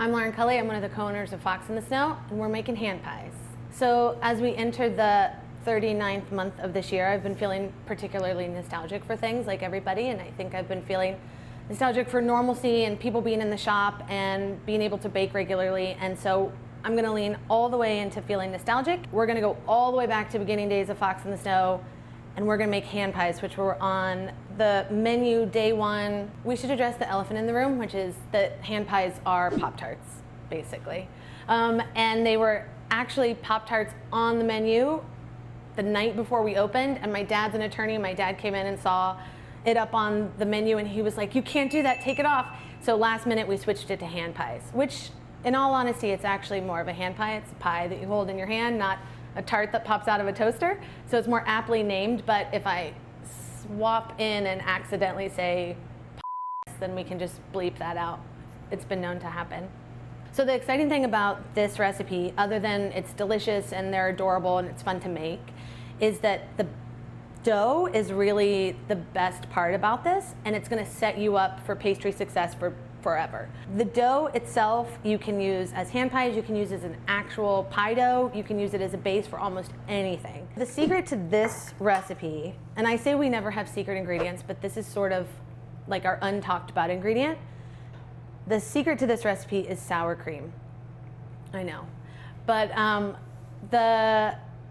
I'm Lauren Culley. I'm one of the co-owners of Fox in the Snow, and we're making hand pies. So as we enter the 39th month of this year, I've been feeling particularly nostalgic for things like everybody, and I think I've been feeling nostalgic for normalcy and people being in the shop and being able to bake regularly. And so I'm gonna lean all the way into feeling nostalgic. We're gonna go all the way back to beginning days of Fox in the Snow, and we're gonna make hand pies, which were on the menu day one. We should address the elephant in the room, which is that hand pies are Pop-Tarts, basically. And they were actually Pop-Tarts on the menu the night before we opened, and my dad's an attorney. My dad came in and saw it up on the menu, and he was like, "You can't do that, take it off." So last minute we switched it to hand pies, which in all honesty, it's actually more of a hand pie. It's a pie that you hold in your hand, not a tart that pops out of a toaster. So it's more aptly named, but if I swap in and accidentally say pies, then we can just bleep that out. It's been known to happen. So the exciting thing about this recipe, other than it's delicious and they're adorable and it's fun to make, is that the dough is really the best part about this, and it's gonna set you up for pastry success for forever. The dough itself you can use as hand pies, you can use as an actual pie dough, you can use it as a base for almost anything. The secret to this recipe, and I say we never have secret ingredients, but this is sort of like our untalked about ingredient. The secret to this recipe is sour cream. I know, but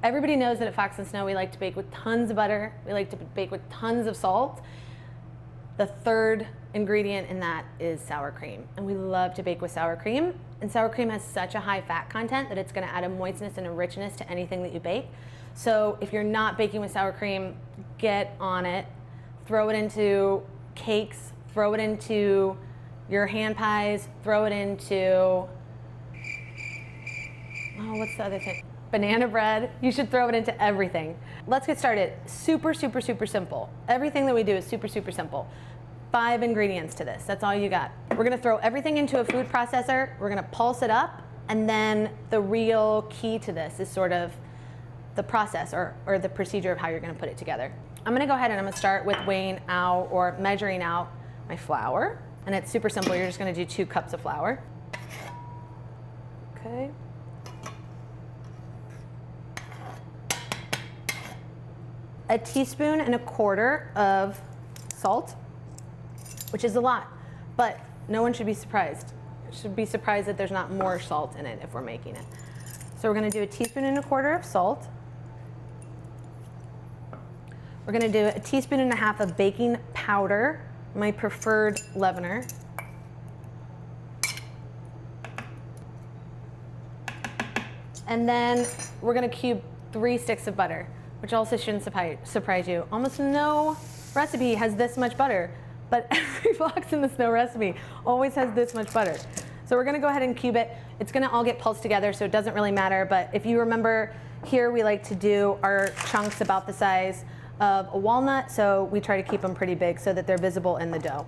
everybody knows that at Fox and Snow we like to bake with tons of butter, we like to bake with tons of salt. The third ingredient in that is sour cream, and we love to bake with sour cream, and sour cream has such a high fat content that it's going to add a moistness and a richness to anything that you bake. So if you're not baking with sour cream, get on it. Throw it into cakes, throw it into your hand pies, throw it into, oh, what's the other thing? Banana bread. You should throw it into everything. Let's get started. Super, super, super simple. Everything that we do is super, super simple. 5 ingredients to this, that's all you got. We're gonna throw everything into a food processor, we're gonna pulse it up, and then the real key to this is sort of the process or the procedure of how you're gonna put it together. I'm gonna go ahead and I'm gonna start with weighing out or measuring out my flour, and it's super simple. You're just gonna do 2 cups of flour. Okay. A teaspoon and a quarter of salt, which is a lot, but no one should be surprised. Should be surprised that there's not more salt in it if we're making it. So we're gonna do a teaspoon and a quarter of salt. We're gonna do a teaspoon and a half of baking powder, my preferred leavener. And then we're gonna cube 3 sticks of butter, which also shouldn't surprise you. Almost no recipe has this much butter, but every Fox in the Snow recipe always has this much butter. So we're gonna go ahead and cube it. It's gonna all get pulsed together, so it doesn't really matter, but if you remember, here we like to do our chunks about the size of a walnut, so we try to keep them pretty big so that they're visible in the dough.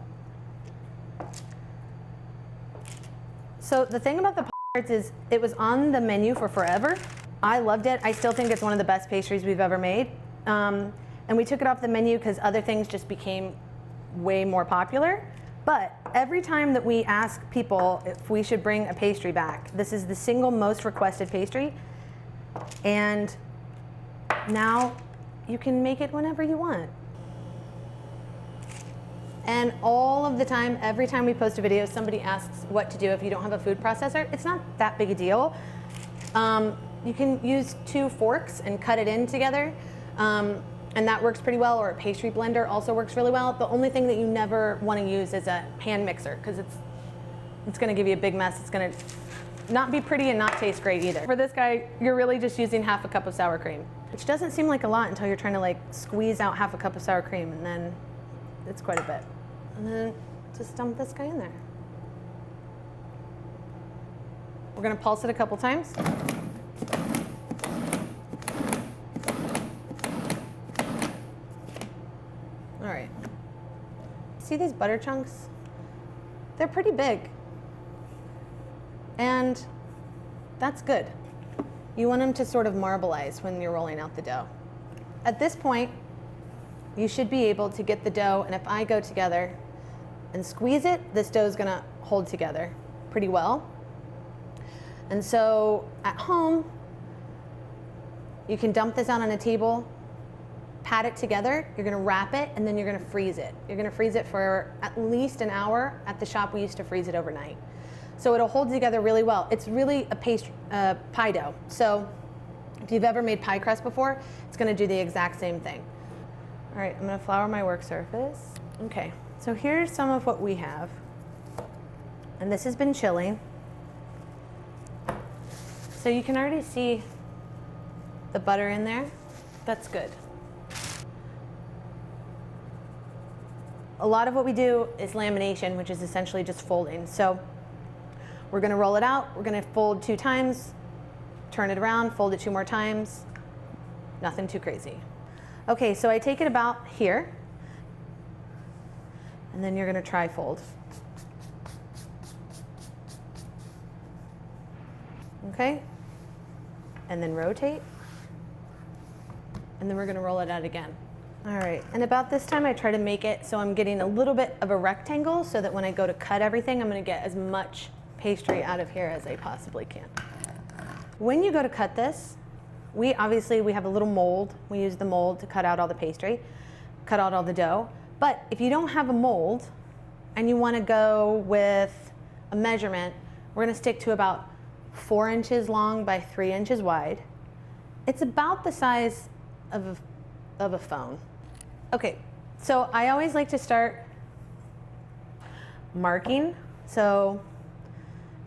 So the thing about the Pop-Tarts is it was on the menu for forever. I loved it. I still think it's one of the best pastries we've ever made. And we took it off the menu because other things just became way more popular. But every time that we ask people if we should bring a pastry back, this is the single most requested pastry. And now you can make it whenever you want. And all of the time, every time we post a video, somebody asks what to do if you don't have a food processor. It's not that big a deal. You can use 2 forks and cut it in together, and that works pretty well, or a pastry blender also works really well. The only thing that you never want to use is a hand mixer, because it's going to give you a big mess. It's going to not be pretty and not taste great either. For this guy, you're really just using half a cup of sour cream, which doesn't seem like a lot until you're trying to like squeeze out half a cup of sour cream, and then it's quite a bit. And then just dump this guy in there. We're going to pulse it a couple times. All right. See these butter chunks? They're pretty big. And that's good. You want them to sort of marbleize when you're rolling out the dough. At this point, you should be able to get the dough, and if I go together and squeeze it, this dough is gonna hold together pretty well. And so at home, you can dump this out on a table, pat it together, you're gonna wrap it, and then you're gonna freeze it. You're gonna freeze it for at least an hour. At the shop, we used to freeze it overnight. So it'll hold together really well. It's really a pie dough. So if you've ever made pie crust before, it's gonna do the exact same thing. All right, I'm gonna flour my work surface. Okay, so here's some of what we have. And this has been chilling. So you can already see the butter in there. That's good. A lot of what we do is lamination, which is essentially just folding. So we're gonna roll it out, we're gonna fold 2 times, turn it around, fold it 2 more times. Nothing too crazy. Okay, so I take it about here, and then you're gonna tri-fold. Okay, and then rotate, and then we're gonna roll it out again. All right, and about this time I try to make it so I'm getting a little bit of a rectangle so that when I go to cut everything, I'm gonna get as much pastry out of here as I possibly can. When you go to cut this, we have a little mold. We use the mold to cut out all the pastry, cut out all the dough. But if you don't have a mold and you wanna go with a measurement, we're gonna stick to about 4 inches long by 3 inches wide. It's about the size of a phone. Okay, so I always like to start marking. So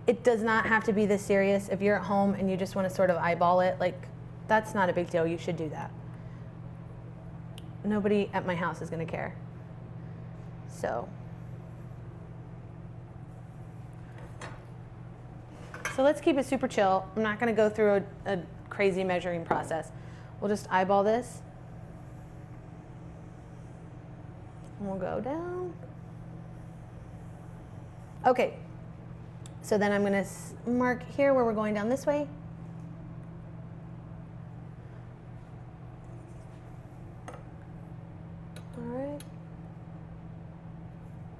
it does not have to be this serious. If you're at home and you just want to sort of eyeball it, like, that's not a big deal. You should do that. Nobody at my house is going to care. So let's keep it super chill. I'm not going to go through a crazy measuring process. We'll just eyeball this. And we'll go down. Okay, so then I'm gonna mark here where we're going down this way. All right.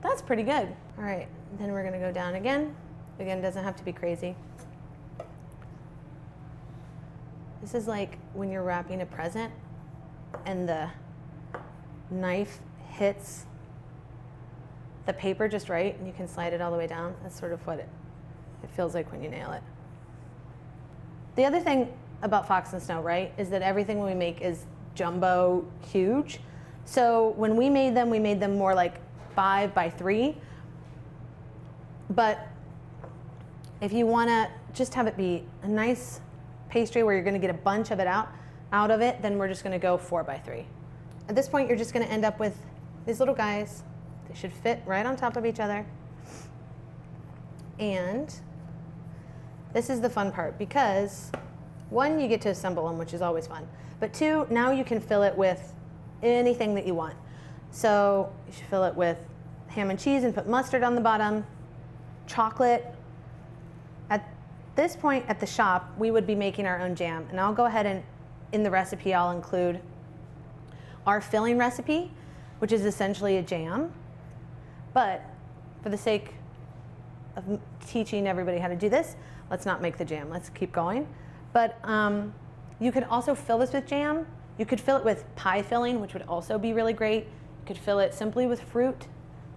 That's pretty good. All right, then we're gonna go down again. Again, it doesn't have to be crazy. This is like when you're wrapping a present and the knife hits the paper just right and you can slide it all the way down. That's sort of what it feels like when you nail it. The other thing about Fox and Snow, right, is that everything we make is jumbo huge. So when we made them more like 5 by 3. But if you want to just have it be a nice pastry where you're going to get a bunch of it out of it, then we're just going to go 4 by 3. At this point, you're just going to end up with these little guys. They should fit right on top of each other. And this is the fun part because 1, you get to assemble them, which is always fun. But 2, now you can fill it with anything that you want. So you should fill it with ham and cheese and put mustard on the bottom, chocolate. At this point at the shop, we would be making our own jam. And I'll go ahead and in the recipe, I'll include our filling recipe, which is essentially a jam. But for the sake of teaching everybody how to do this, let's not make the jam. Let's keep going. But you could also fill this with jam. You could fill it with pie filling, which would also be really great. You could fill it simply with fruit.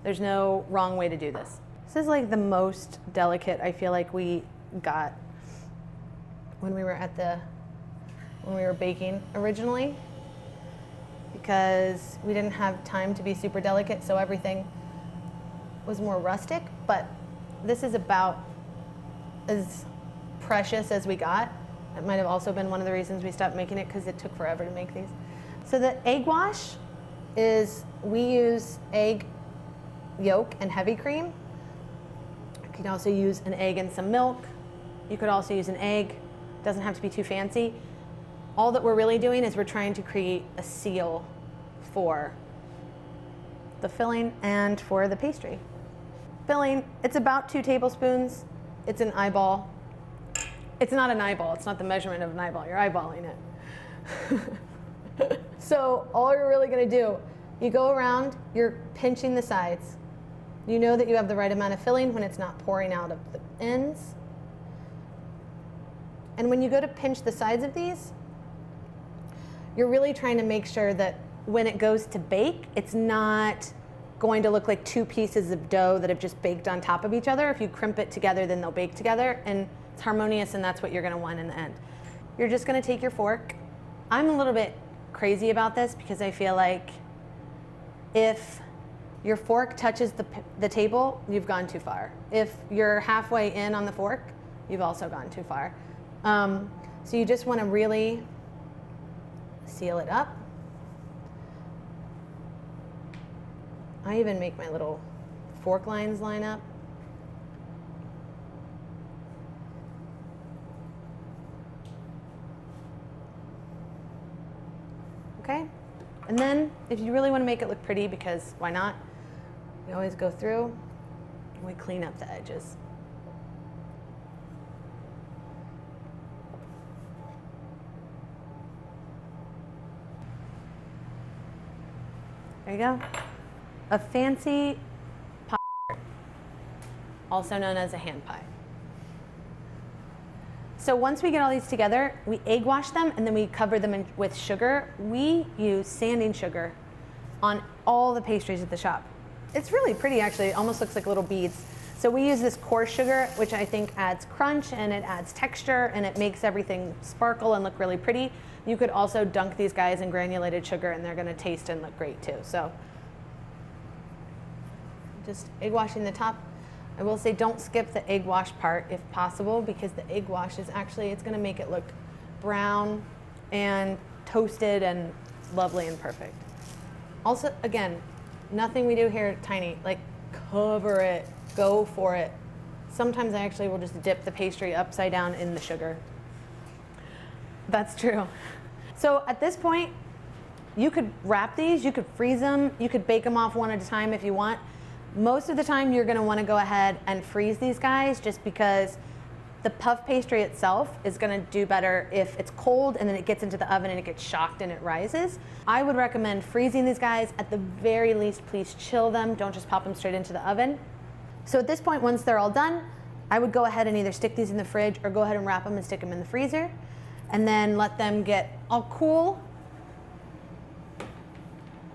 There's no wrong way to do this. This is like the most delicate I feel like we got when we were baking originally, because we didn't have time to be super delicate, so everything was more rustic. But this is about as precious as we got. That might have also been one of the reasons we stopped making it, because it took forever to make these. So the egg wash is, we use egg yolk and heavy cream. You can also use an egg and some milk. You could also use an egg. It doesn't have to be too fancy. All that we're really doing is we're trying to create a seal for the filling and for the pastry. Filling, it's about 2 tablespoons. It's an eyeball. It's not an eyeball. It's not the measurement of an eyeball. You're eyeballing it. So all you're really going to do, you go around, you're pinching the sides. You know that you have the right amount of filling when it's not pouring out of the ends. And when you go to pinch the sides of these, you're really trying to make sure that when it goes to bake, it's not going to look like two pieces of dough that have just baked on top of each other. If you crimp it together, then they'll bake together, and it's harmonious, and that's what you're gonna want in the end. You're just gonna take your fork. I'm a little bit crazy about this because I feel like if your fork touches the table, you've gone too far. If you're halfway in on the fork, you've also gone too far. So you just wanna really seal it up. I even make my little fork lines line up. Okay, and then if you really want to make it look pretty, because why not, we always go through and we clean up the edges. There you go. A fancy pie, also known as a hand pie. So once we get all these together, we egg wash them and then we cover them with sugar. We use sanding sugar on all the pastries at the shop. It's really pretty, actually. It almost looks like little beads. So we use this coarse sugar, which I think adds crunch and it adds texture and it makes everything sparkle and look really pretty. You could also dunk these guys in granulated sugar and they're gonna taste and look great too. So just egg washing the top. I will say don't skip the egg wash part if possible, because the egg wash is actually, it's gonna make it look brown and toasted and lovely and perfect. Also, again, nothing we do here tiny, like cover it, go for it. Sometimes I actually will just dip the pastry upside down in the sugar. That's true. So at this point, you could wrap these, you could freeze them, you could bake them off one at a time if you want. Most of the time you're gonna wanna go ahead and freeze these guys, just because the puff pastry itself is gonna do better if it's cold and then it gets into the oven and it gets shocked and it rises. I would recommend freezing these guys. At the very least, please chill them. Don't just pop them straight into the oven. So at this point, once they're all done, I would go ahead and either stick these in the fridge or go ahead and wrap them and stick them in the freezer, and then let them get all cool.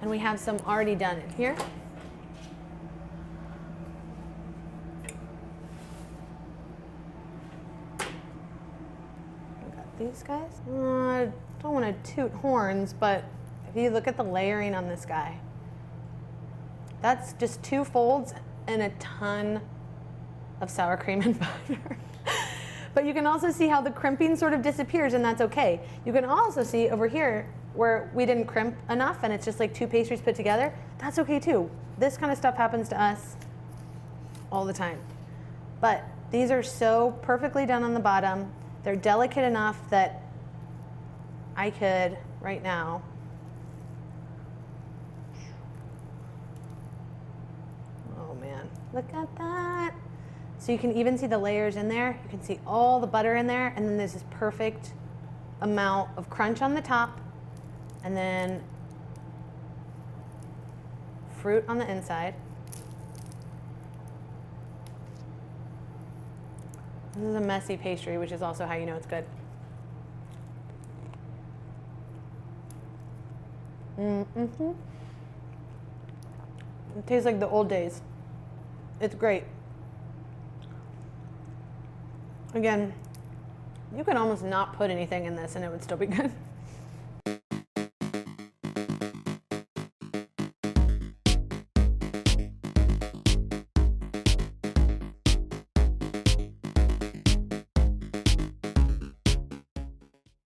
And we have some already done in here. These guys. I don't want to toot horns, but if you look at the layering on this guy, that's just 2 folds and a ton of sour cream and butter. But you can also see how the crimping sort of disappears, and that's okay. You can also see over here where we didn't crimp enough and it's just like 2 pastries put together. That's okay too. This kind of stuff happens to us all the time. But these are so perfectly done on the bottom. They're delicate enough that I could, right now, oh man, look at that. So you can even see the layers in there. You can see all the butter in there, and then there's this perfect amount of crunch on the top, and then fruit on the inside. This is a messy pastry, which is also how you know it's good. Mm-hmm. It tastes like the old days. It's great. Again, you can almost not put anything in this and it would still be good.